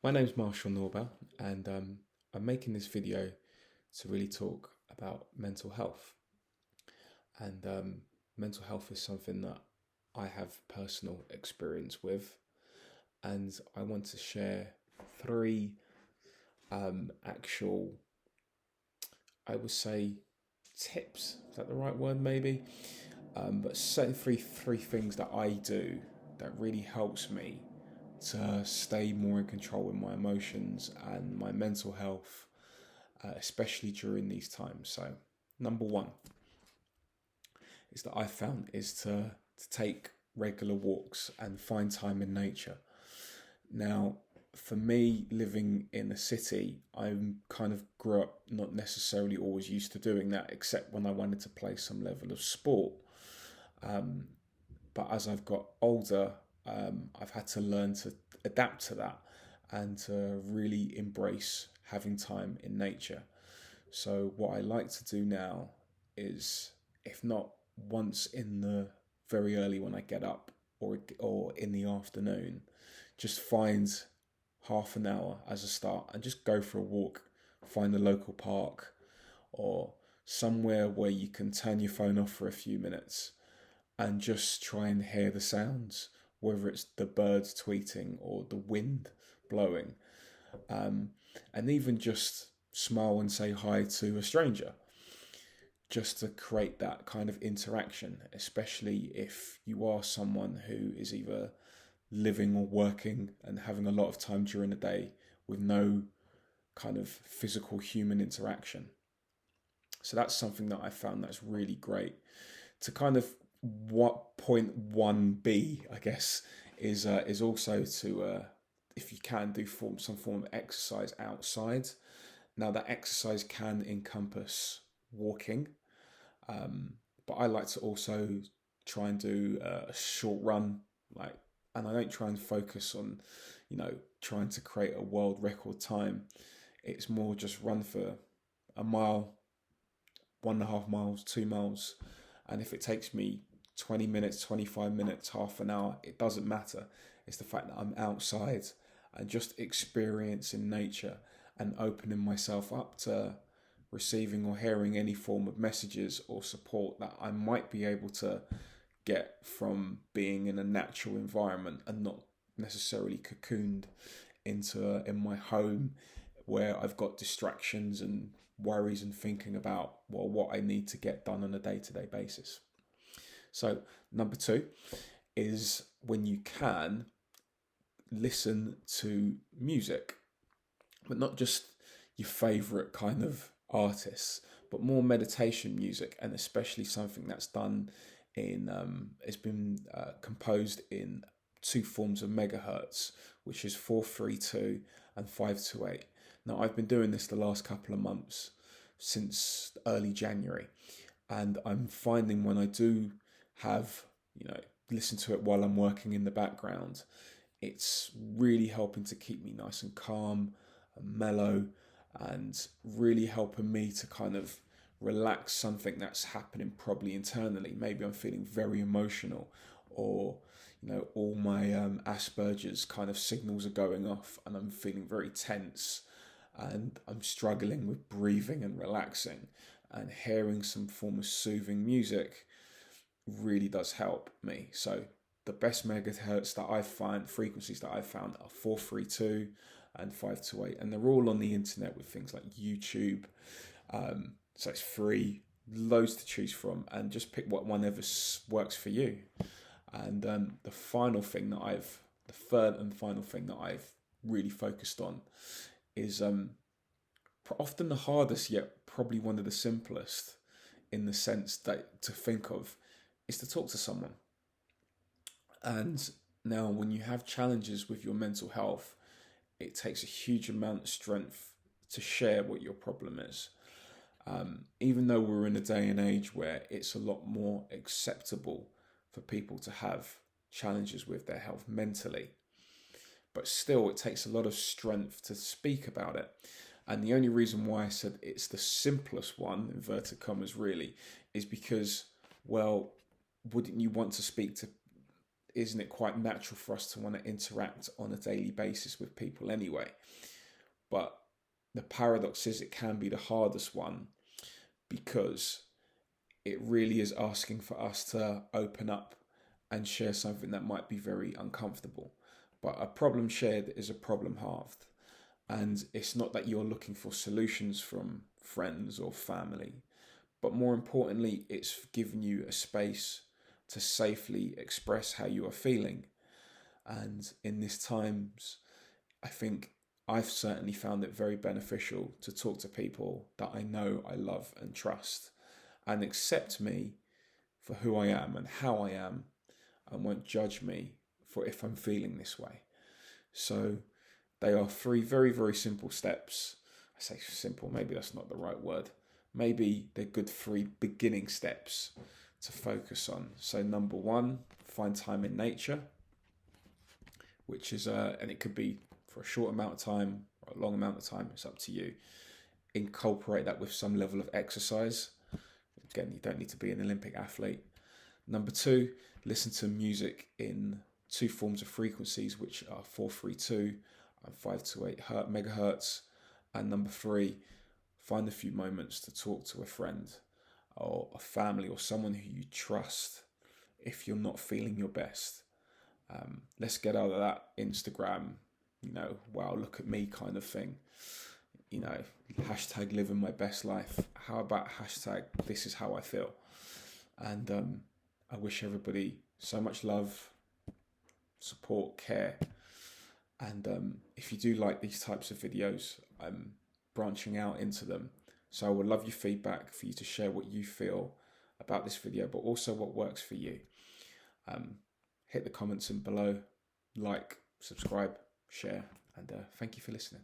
My name's Marshall Norbell, and I'm making this video to really talk about mental health. And mental health is something that I have personal experience with, and I want to share three actual, I would say, tips. Is that the right word? Maybe, but certainly three things that I do that really helps me to stay more in control with my emotions and my mental health, especially during these times. So, number one is that I found is to take regular walks and find time in nature. Now, for me, living in the city, I kind of grew up not necessarily always used to doing that, except when I wanted to play some level of sport. Um, but as I've got older, I've had to learn to adapt to that and to really embrace having time in nature. So, what I like to do now is, if not once in the very early when I get up or in the afternoon, just find half an hour as a start and just go for a walk, find a local park or somewhere where you can turn your phone off for a few minutes and just try and hear the sounds, whether it's the birds tweeting or the wind blowing, um, and even just smile and say hi to a stranger, just to create that kind of interaction, especially if you are someone who is either living or working and having a lot of time during the day with no kind of physical human interaction. So that's something that I found that's really great to kind of what point one B, I guess, is also to if you can do some form of exercise outside. Now that exercise can encompass walking, um, but I like to also try and do a short run, like, and I don't try and focus on, trying to create a world record time. It's more just run for a mile, 1.5 miles, 2 miles, and if it takes me 20 minutes, 25 minutes, half an hour, it doesn't matter. It's the fact that I'm outside and just experiencing nature and opening myself up to receiving or hearing any form of messages or support that I might be able to get from being in a natural environment and not necessarily cocooned in my home where I've got distractions and worries and thinking about what I need to get done on a day-to-day basis. So number two is, when you can, listen to music, but not just your favorite kind of artists, but more meditation music, and especially something that's done in it's been composed in two forms of megahertz, which is 432 and 528. Now I've been doing this the last couple of months since early January, and I'm finding when I do have, listen to it while I'm working in the background, it's really helping to keep me nice and calm and mellow, and really helping me to kind of relax something that's happening probably internally. Maybe I'm feeling very emotional, or all my Asperger's kind of signals are going off and I'm feeling very tense and I'm struggling with breathing and relaxing, and hearing some form of soothing music really does help me. So the best megahertz that I find, frequencies that I found, are 432 and 528, and they're all on the internet with things like YouTube. So it's free, loads to choose from, and just pick whatever works for you. And the third and final thing that I've really focused on is often the hardest, yet probably one of the simplest, in the sense that to think of, is to talk to someone. And now, when you have challenges with your mental health, it takes a huge amount of strength to share what your problem is. Even though we're in a day and age where it's a lot more acceptable for people to have challenges with their health mentally, but still, it takes a lot of strength to speak about it. And the only reason why I said it's the simplest one, inverted commas, really, is because, well, wouldn't you want to speak to isn't it quite natural for us to want to interact on a daily basis with people anyway? But the paradox is it can be the hardest one, because it really is asking for us to open up and share something that might be very uncomfortable. But a problem shared is a problem halved. And it's not that you're looking for solutions from friends or family, but more importantly, it's giving you a space to safely express how you are feeling. And in these times, I think I've certainly found it very beneficial to talk to people that I know, I love and trust, and accept me for who I am and how I am, and won't judge me for if I'm feeling this way. So they are 3 very, very simple steps. I say simple, maybe that's not the right word. Maybe they're good 3 beginning steps to focus on. So number 1, find time in nature, which is, and it could be for a short amount of time or a long amount of time, it's up to you. Incorporate that with some level of exercise. Again, you don't need to be an Olympic athlete. Number 2, listen to music in 2 forms of frequencies, which are 432 and 528 megahertz. And number 3, find a few moments to talk to a friend or a family or someone who you trust if you're not feeling your best. Let's get out of that Instagram, wow, look at me kind of thing. Hashtag living my best life. How about hashtag this is how I feel? And I wish everybody so much love, support, care. And if you do like these types of videos, I'm branching out into them. So I would love your feedback, for you to share what you feel about this video, but also what works for you. Hit the comments in below, like, subscribe, share, and thank you for listening.